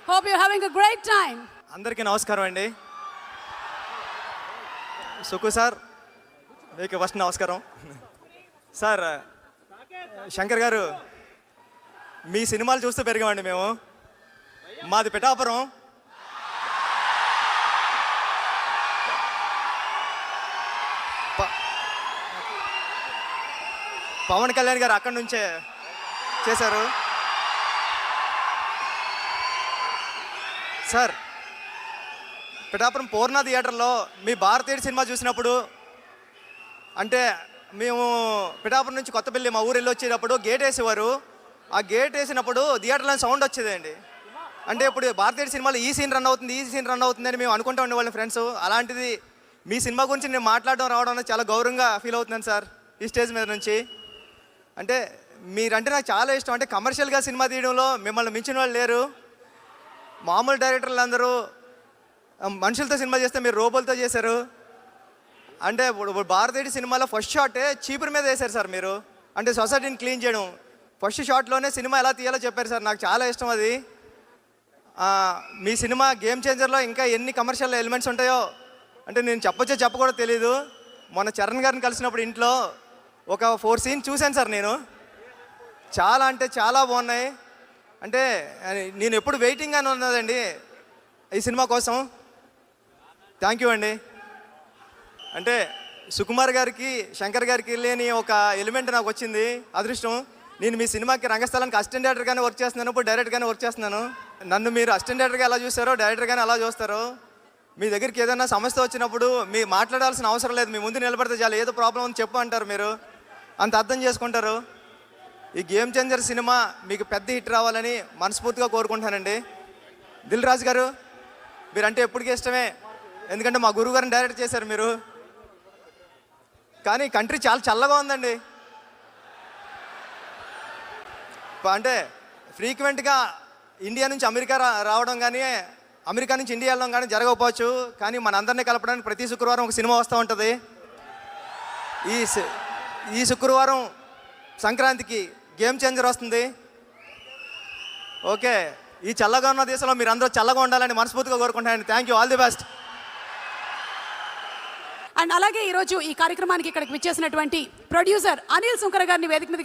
Hope you're having a great time. అందరికీ నమస్కారం అండి. సుకు సార్ మీకు ఫస్ట్ నమస్కారం. సార్ శంకర్ గారు, మీ సినిమాలు చూస్తూ పెరిగామండి మేము. మాది పిఠాపురం. పవన్ కళ్యాణ్ గారు అక్కడి నుంచే చేశారు. సార్ పిఠాపురం పూర్ణ థియేటర్లో మీ భారతీయుడు సినిమా చూసినప్పుడు, అంటే మేము పిఠాపురం నుంచి కొత్తపల్లి మా ఊరు వెళ్ళి వచ్చేటప్పుడు గేట్ వేసేవారు. ఆ గేట్ వేసినప్పుడు థియేటర్లో సౌండ్ వచ్చేదండి. అంటే ఇప్పుడు భారతీయుడు సినిమాలో ఈ సీన్ రన్ అవుతుంది, ఈ సీన్ రన్ అవుతుంది అని మేము అనుకుంటూ ఉండేవాళ్ళం ఫ్రెండ్స్. అలాంటిది మీ సినిమా గురించి నేను మాట్లాడడం రావడం అనేది చాలా గౌరవంగా ఫీల్ అవుతున్నాను సార్ ఈ స్టేజ్ మీద నుంచి. అంటే మీరంటే నాకు చాలా ఇష్టం. అంటే కమర్షియల్గా సినిమా తీయడంలో మిమ్మల్ని మించిన వాళ్ళు లేరు. మామూలు డైరెక్టర్లు అందరూ మనుషులతో సినిమా చేస్తే మీరు రోబోలతో చేశారు. అంటే ఇప్పుడు భారతీయుడి సినిమాలో ఫస్ట్ షాటే చీపురు మీద వేశారు సార్ మీరు. అంటే సొసైటీని క్లీన్ చేయడం ఫస్ట్ షాట్లోనే సినిమా ఎలా తీయాలో చెప్పారు సార్. నాకు చాలా ఇష్టం అది. మీ సినిమా గేమ్ చేంజర్లో ఇంకా ఎన్ని కమర్షియల్ ఎలిమెంట్స్ ఉంటాయో అంటే నేను చెప్పకూడదు తెలీదు. మొన్న చరణ్ గారిని కలిసినప్పుడు ఇంట్లో ఒక 4 సీన్ చూశాను సార్ నేను. చాలా అంటే చాలా బాగున్నాయి. అంటే నేను ఎప్పుడు వెయిటింగ్గానే ఉన్నదండి ఈ సినిమా కోసం. థ్యాంక్ యూ అండి. అంటే సుకుమార్ గారికి శంకర్ గారికి లేని ఒక ఎలిమెంట్ నాకు వచ్చింది, అదృష్టం. నేను మీ సినిమాకి రంగస్థలానికి అసిస్టెంట్ డైరెక్టర్గానే వర్క్ చేస్తున్నాను, ఇప్పుడు డైరెక్టర్గానే వర్క్ చేస్తున్నాను. నన్ను మీరు అసిస్టెంట్ డైరెక్టర్గా ఎలా చూస్తారో డైరెక్టర్గానే అలా చూస్తారు. మీ దగ్గరికి ఏదైనా సమస్య వచ్చినప్పుడు మీ మాట్లాడాల్సిన అవసరం లేదు, మీ ముందు నిలబడితే చాలు. ఏదో ప్రాబ్లం ఉంది చెప్పు అంటారు, మీరు అంత అర్థం చేసుకుంటారు. ఈ గేమ్ చేంజర్ సినిమా మీకు పెద్ద హిట్ రావాలని మనస్ఫూర్తిగా కోరుకుంటానండి. దిల్ రాజు గారు, మీరంటే ఎప్పటికీ ఇష్టమే, ఎందుకంటే మా గురువు గారిని డైరెక్ట్ చేశారు మీరు. కానీ కంట్రీ చాలా చల్లగా ఉందండి. అంటే ఫ్రీక్వెంట్గా ఇండియా నుంచి అమెరికా రావడం కానీ అమెరికా నుంచి ఇండియా వెళ్ళడం కానీ జరగకపోవచ్చు. కానీ మనందరినీ కలపడానికి ప్రతి శుక్రవారం ఒక సినిమా వస్తూ ఉంటుంది. ఈ శుక్రవారం సంక్రాంతికి గేమ్ చేంజర్ వస్తుంది. ఓకే, ఈ చల్లగా ఉన్న దేశంలో మీరు అందరూ చల్లగా ఉండాలని మనస్ఫూర్తిగా కోరుకుంటానండి. Thank you, all the best. And అలాగే ఈరోజు ఈ కార్యక్రమానికి ఇక్కడికి విచ్చేసినటువంటి ప్రొడ్యూసర్ అనిల్ సుంకర గారిని వేదిక మీద